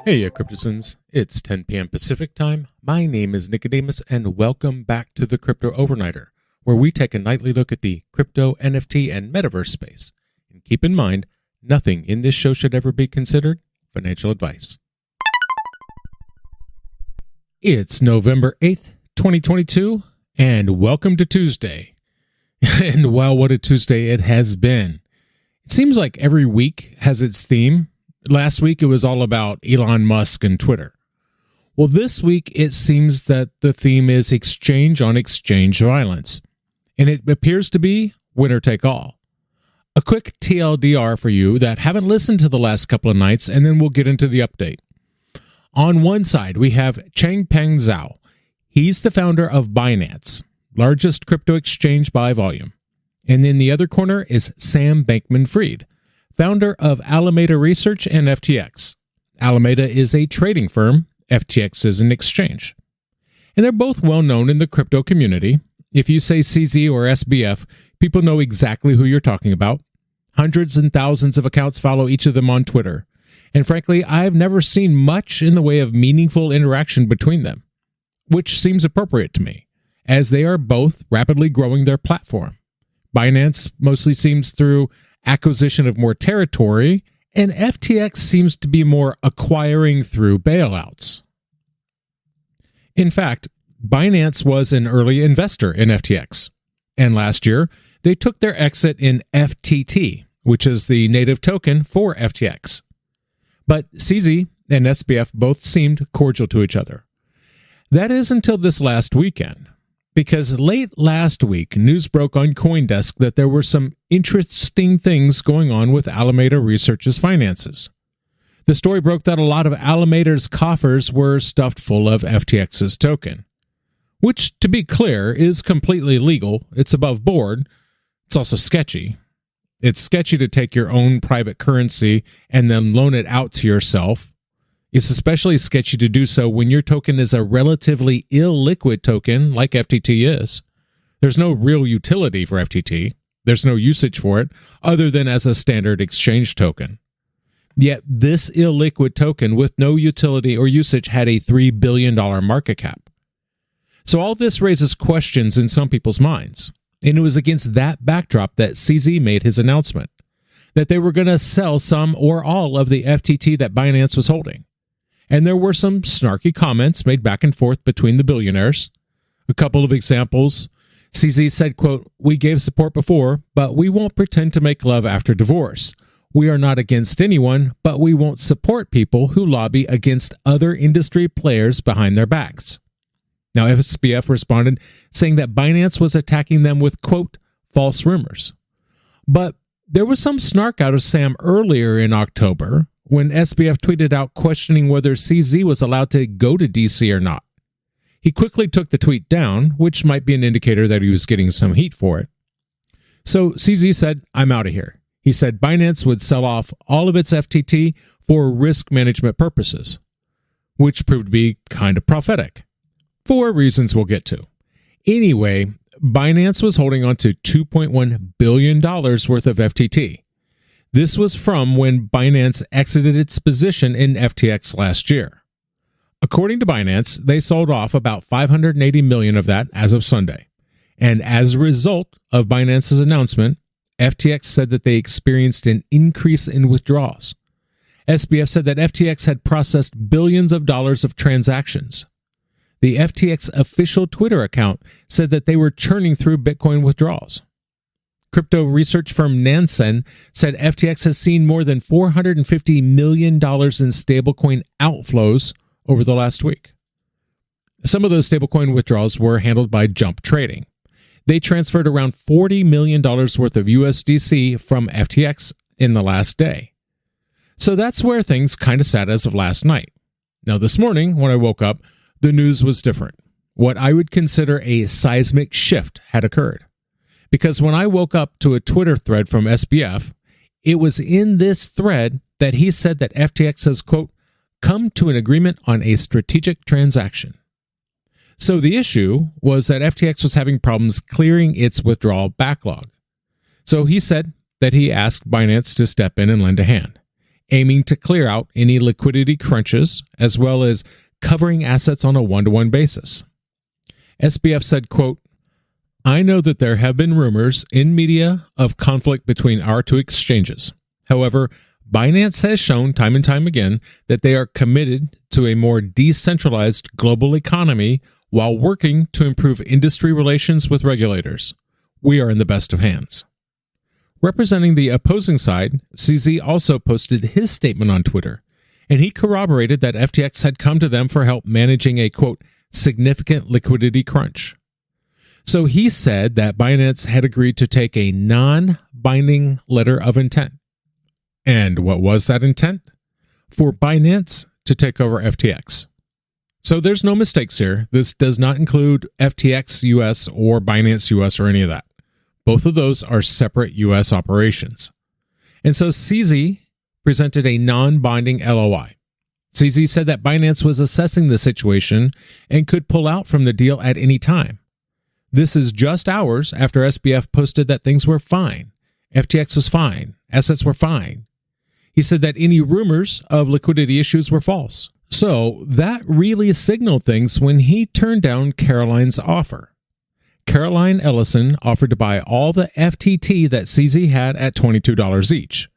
Heya Cryptozens, it's 10 p.m. Pacific time. My name is Nikodemus, and welcome back to the Crypto Overnighter, where we take a nightly look at the crypto, NFT, and metaverse space. And keep in mind, nothing in this show should ever be considered financial advice. It's November 8th, 2022, and welcome to Tuesday. And wow, what a Tuesday it has been. It seems like every week has its theme. Last week, it was all about Elon Musk and Twitter. Well, this week, it seems that the theme is exchange on exchange violence. And it appears to be winner take all. A quick TLDR for you that haven't listened to the last couple of nights, and then we'll get into the update. On one side, we have Changpeng Zhao. He's the founder of Binance, largest crypto exchange by volume. And in the other corner is Sam Bankman-Fried, founder of Alameda Research and FTX. Alameda is a trading firm. FTX is an exchange. And they're both well known in the crypto community. If you say CZ or SBF, people know exactly who you're talking about. Hundreds and thousands of accounts follow each of them on Twitter. And frankly, I've never seen much in the way of meaningful interaction between them, which seems appropriate to me, as they are both rapidly growing their platform. Binance mostly seems through acquisition of more territory, and FTX seems to be more acquiring through bailouts. In fact, Binance was an early investor in FTX, and last year they took their exit in FTT, which is the native token for FTX. But CZ and SBF both seemed cordial to each other. That is until this last weekend. Because late last week, news broke on CoinDesk that there were some interesting things going on with Alameda Research's finances. The story broke that a lot of Alameda's coffers were stuffed full of FTX's token, which, to be clear, is completely legal. It's above board. It's also sketchy. It's sketchy to take your own private currency and then loan it out to yourself. It's especially sketchy to do so when your token is a relatively illiquid token like FTT is. There's no real utility for FTT. There's no usage for it other than as a standard exchange token. Yet this illiquid token with no utility or usage had a $3 billion market cap. So all this raises questions in some people's minds. And it was against that backdrop that CZ made his announcement that they were going to sell some or all of the FTT that Binance was holding. And there were some snarky comments made back and forth between the billionaires. A couple of examples. CZ said, quote, "We gave support before, but we won't pretend to make love after divorce. We are not against anyone, but we won't support people who lobby against other industry players behind their backs." Now, SBF responded saying that Binance was attacking them with, quote, "false rumors." But there was some snark out of Sam earlier in October when SBF tweeted out questioning whether CZ was allowed to go to DC or not. He quickly took the tweet down, which might be an indicator that he was getting some heat for it. So CZ said, "I'm out of here." He said Binance would sell off all of its FTT for risk management purposes, which proved to be kind of prophetic, for reasons we'll get to. Anyway, Binance was holding on to $2.1 billion worth of FTT. This was from when Binance exited its position in FTX last year. According to Binance, they sold off about $580 million of that as of Sunday. And as a result of Binance's announcement, FTX said that they experienced an increase in withdrawals. SBF said that FTX had processed billions of dollars of transactions. The FTX official Twitter account said that they were churning through Bitcoin withdrawals. Crypto research firm Nansen said FTX has seen more than $450 million in stablecoin outflows over the last week. Some of those stablecoin withdrawals were handled by Jump Trading. They transferred around $40 million worth of USDC from FTX in the last day. So that's where things kind of sat as of last night. Now this morning, when I woke up, the news was different. What I would consider a seismic shift had occurred. Because when I woke up to a Twitter thread from SBF, it was in this thread that he said that FTX has, quote, "come to an agreement on a strategic transaction." So the issue was that FTX was having problems clearing its withdrawal backlog. So he said that he asked Binance to step in and lend a hand. aiming to clear out any liquidity crunches, as well as covering assets on a one-to-one basis. SBF said, quote, "I know that there have been rumors in media of conflict between our two exchanges. However, Binance has shown time and time again that they are committed to a more decentralized global economy while working to improve industry relations with regulators. We are in the best of hands." Representing the opposing side, CZ also posted his statement on Twitter, and he corroborated that FTX had come to them for help managing a, quote, significant liquidity crunch. So he said that Binance had agreed to take a non-binding letter of intent. And what was that intent? For Binance to take over FTX. So there's no mistakes here. This does not include FTX US or Binance US or any of that. Both of those are separate US operations. And so CZ presented a non-binding LOI. CZ said that Binance was assessing the situation and could pull out from the deal at any time. This is just hours after SBF posted that things were fine. FTX was fine. Assets were fine. He said that any rumors of liquidity issues were false. So that really signaled things when he turned down Caroline's offer. Caroline Ellison offered to buy all the FTT that CZ had at $22 each.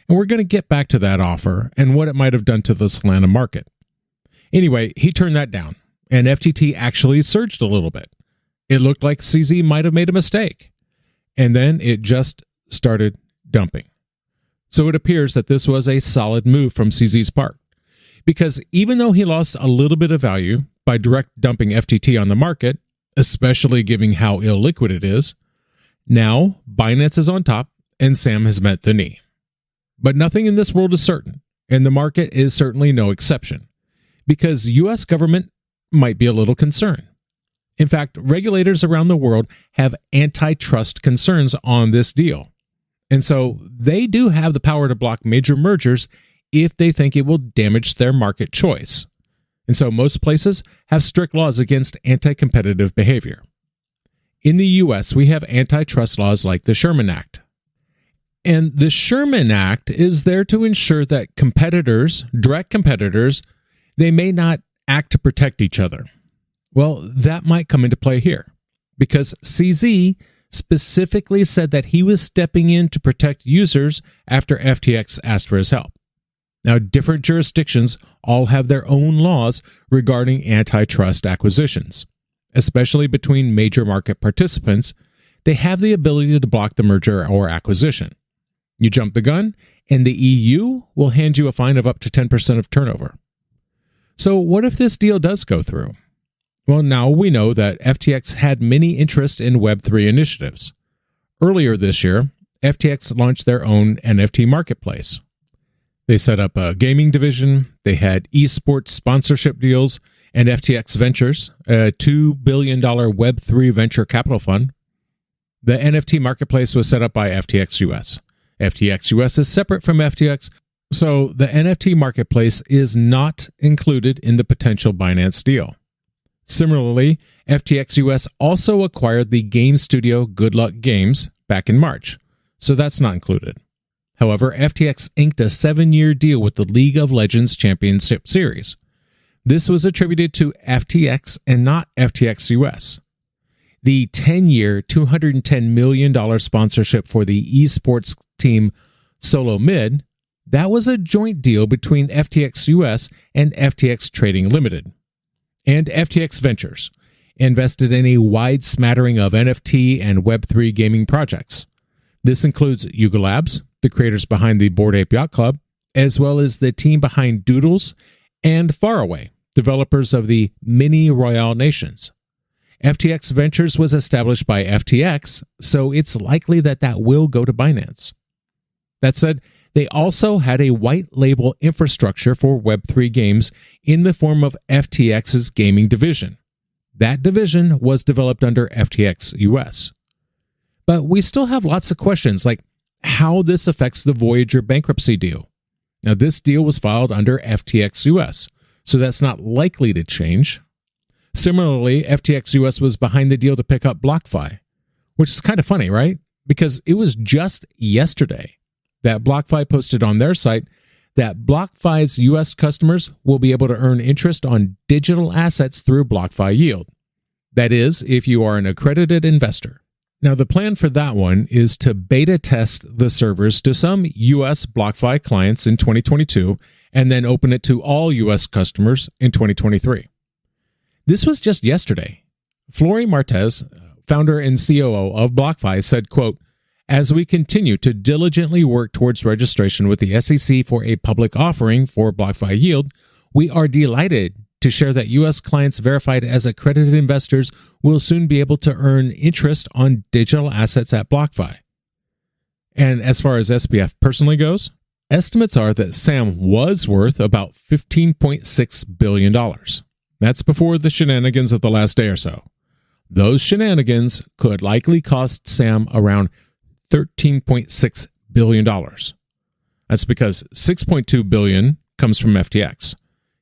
And we're going to get back to that offer and what it might have done to the Solana market. Anyway, he turned that down, and FTT actually surged a little bit. It looked like CZ might have made a mistake. And then it just started dumping. So it appears that this was a solid move from CZ's part. Because even though he lost a little bit of value by direct dumping FTT on the market, especially given how illiquid it is, now Binance is on top and Sam has met the knee. But nothing in this world is certain, and the market is certainly no exception, because U.S. government might be a little concerned. In fact, regulators around the world have antitrust concerns on this deal. And so they do have the power to block major mergers if they think it will damage their market choice. And so most places have strict laws against anti-competitive behavior. In the U.S., we have antitrust laws like the Sherman Act. And the Sherman Act is there to ensure that competitors, direct competitors, they may not act to protect each other. Well, that might come into play here, because CZ specifically said that he was stepping in to protect users after FTX asked for his help. Now, different jurisdictions all have their own laws regarding antitrust acquisitions, especially between major market participants. They have the ability to block the merger or acquisition. You jump the gun, and the EU will hand you a fine of up to 10% of turnover. So what if this deal does go through? Well, now we know that FTX had many interest in Web3 initiatives. Earlier this year, FTX launched their own NFT marketplace. They set up a gaming division, they had esports sponsorship deals, and FTX Ventures, a $2 billion Web3 venture capital fund. The NFT marketplace was set up by FTX US. FTX US is separate from FTX, so the NFT marketplace is not included in the potential Binance deal. Similarly, FTX US also acquired the game studio Good Luck Games back in March, so that's not included. However, FTX inked a 7-year deal with the League of Legends Championship Series. This was attributed to FTX and not FTX US. The 10-year, $210 million sponsorship for the esports team Solo Mid, that was a joint deal between FTX US and FTX Trading Limited. And FTX Ventures invested in a wide smattering of NFT and Web3 gaming projects. This includes Yuga Labs, the creators behind the Bored Ape Yacht Club, as well as the team behind Doodles and Faraway, developers of the Mini Royale Nations. FTX Ventures was established by FTX, so it's likely that that will go to Binance. That said, they also had a white label infrastructure for Web3 games in the form of FTX's gaming division. That division was developed under FTX US. But we still have lots of questions like how this affects the Voyager bankruptcy deal. Now, this deal was filed under FTX US, so that's not likely to change. Similarly, FTX US was behind the deal to pick up BlockFi, which is kind of funny, right? Because it was just yesterday that BlockFi posted on their site that BlockFi's U.S. customers will be able to earn interest on digital assets through BlockFi Yield. That is, if you are an accredited investor. Now, the plan for that one is to beta test the servers to some U.S. BlockFi clients in 2022 and then open it to all U.S. customers in 2023. This was just yesterday. Flory Martez, founder and COO of BlockFi, said, quote, "As we continue to diligently work towards registration with the SEC for a public offering for BlockFi Yield, we are delighted to share that U.S. clients verified as accredited investors will soon be able to earn interest on digital assets at BlockFi." And as far as SBF personally goes, estimates are that Sam was worth about $15.6 billion. That's before the shenanigans of the last day or so. Those shenanigans could likely cost Sam around $13.6 billion. That's because $6.2 billion comes from FTX.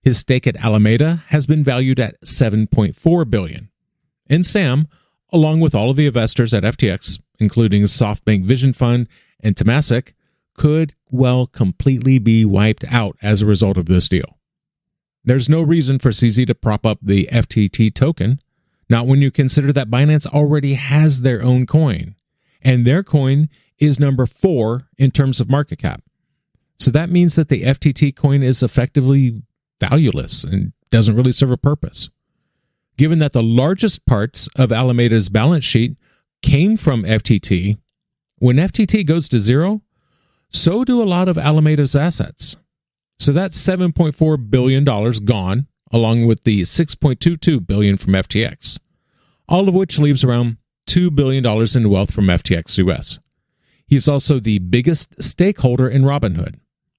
His stake at Alameda has been valued at $7.4 billion. And Sam, along with all of the investors at FTX, including SoftBank Vision Fund and Temasek, could well completely be wiped out as a result of this deal. There's no reason for CZ to prop up the FTT token, not when you consider that Binance already has their own coin, and their coin is number 4 in terms of market cap. So that means that the FTT coin is effectively valueless and doesn't really serve a purpose. Given that the largest parts of Alameda's balance sheet came from FTT, when FTT goes to zero, so do a lot of Alameda's assets. So that's $7.4 billion gone, along with the $6.22 billion from FTX, all of which leaves around $2 billion in wealth from FTX US. He's also the biggest stakeholder in Robinhood.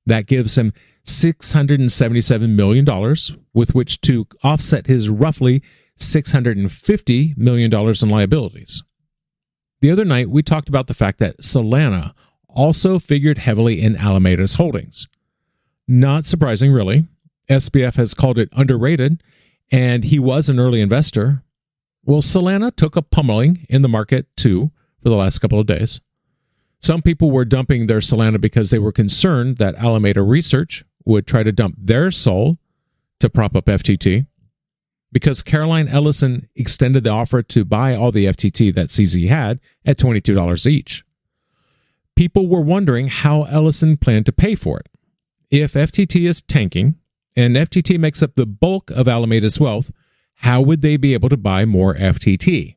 That gives him $677 million with which to offset his roughly $650 million in liabilities. The other night, we talked about the fact that Solana also figured heavily in Alameda's holdings. Not surprising, really. SBF has called it underrated, and he was an early investor. Well, Solana took a pummeling in the market, too, for the last couple of days. Some people were dumping their Solana because they were concerned that Alameda Research would try to dump their SOL to prop up FTT. Because Caroline Ellison extended the offer to buy all the FTT that CZ had at $22 each. People were wondering how Ellison planned to pay for it. If FTT is tanking, and FTT makes up the bulk of Alameda's wealth, how would they be able to buy more FTT?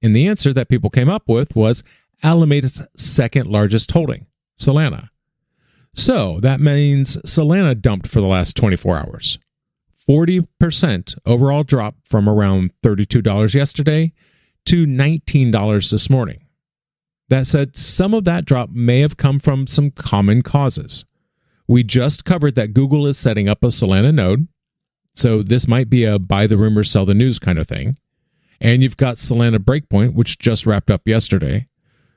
And the answer that people came up with was Alameda's second largest holding, Solana. So that means Solana dumped for the last 24 hours. 40% overall drop from around $32 yesterday to $19 this morning. That said, some of that drop may have come from some common causes. We just covered that Google is setting up a Solana node, so this might be a buy the rumor, sell the news kind of thing. And you've got Solana Breakpoint, which just wrapped up yesterday.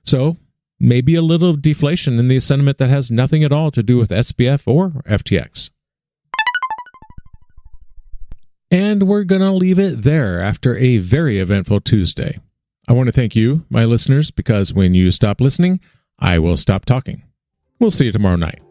So maybe a little deflation in the sentiment that has nothing at all to do with SBF or FTX. And we're going to leave it there after a very eventful Tuesday. I want to thank you, my listeners, because when you stop listening, I will stop talking. We'll see you tomorrow night.